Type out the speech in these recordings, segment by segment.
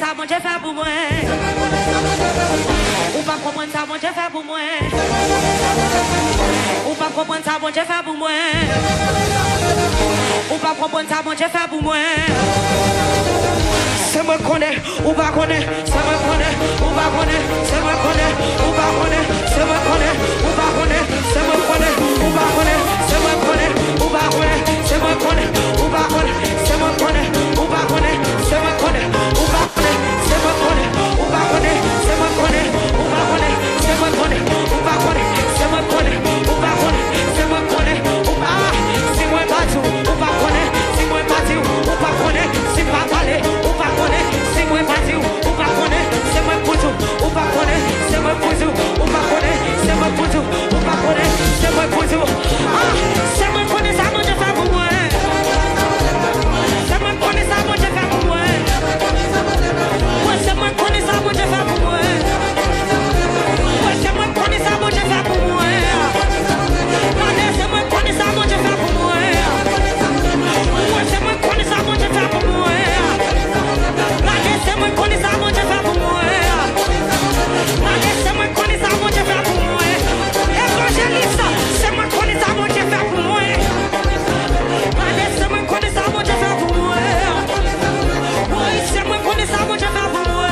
ça, mon Dieu fait pour moi. Ou pas comprendre ça, mon Dieu fait pour moi. Ou pas comprendre ça, mon Dieu fait pour moi. Ou pas comprendre ça, mon Dieu fait pour moi. C'est moi connaît, ou pas connaît, c'est moi connaît, ou pas connaît, c'est moi connaît, ou pas connaît, c'est moi connaît, ou pas connaît, c'est moi connaît, ou pas connaît, c'est moi connaît, ou pas connaît, c'est moi connaît, ou pas connaît, c'est moi connaît, ou pas connaît, c'est moi connaît, ou pas connaît, c'est moi connaît, ou pas connaît, c'est moi connaît, ou pas connaît, c'est moi connaît, ou pas connaît, c'est moi connaît, ou pas connaît, c'est moi connaît, ou pas, si moi pas tout, ou pas connaît, si moi pas tout, ou pas connaît, si pas parler, ou pas connaît, si moi pas tout, ou pas connaît, c'est moi pour tout, ou pas connaît, c'est moi pour tout, ou pas connaît, c'est moi pour tout, ou pas connaît, c'est moi pour tout, ah, c'est moi connaît ça, mon Dieu fait pour moi. C'est moi connaît ça, mon Dieu fait pour moi. Ouais, c'est moi connaît ça, mon Dieu fait pour moi. Ouais, c'est moi connaît ça, mon Dieu fait pour moi. Allez, c'est moi connaît ça, mon Dieu fait pour moi. Ouais, c'est moi connaît ça, mon Dieu fait pour moi. Allez, c'est moi connaît ça, mon Dieu fait pour moi. Allez, c'est moi connaît ça, mon Dieu fait pour moi. Évangéliste, c'est moi connaît ça, mon Dieu fait pour moi. Allez, c'est moi connaît ça, mon Dieu fait pour moi. Oui, c'est moi connaît ça, mon Dieu fait pour moi.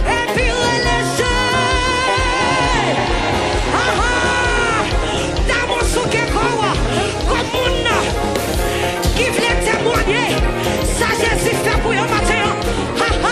Et puis relâché. Ah ah, dans mon souké quoi, comme mon qui vient témoigner, ça Jésus fait pour eux matin. Ah ah.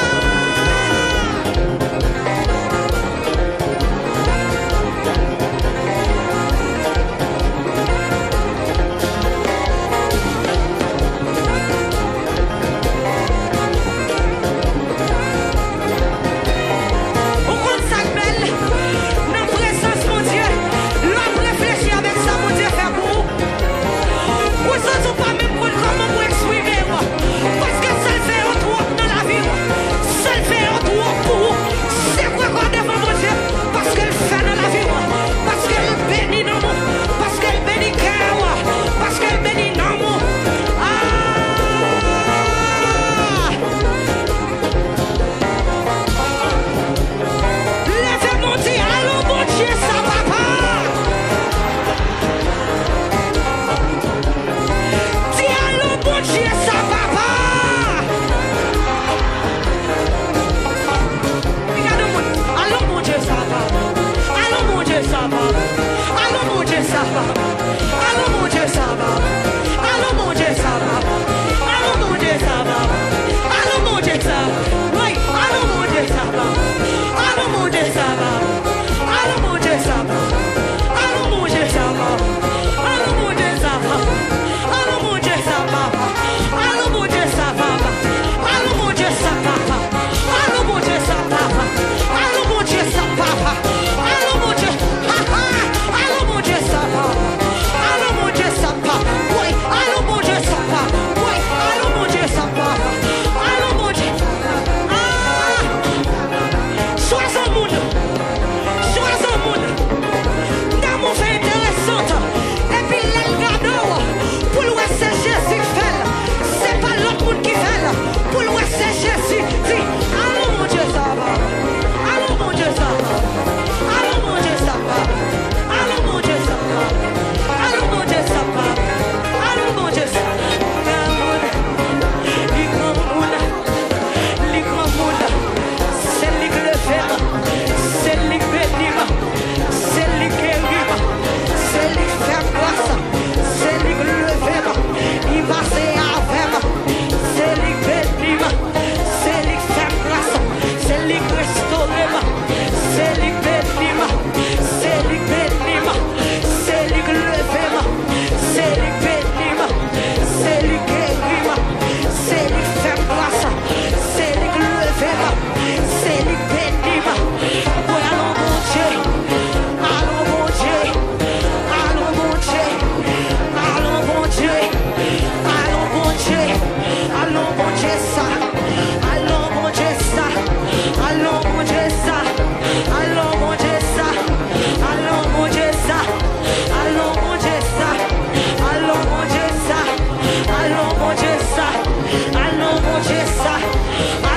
I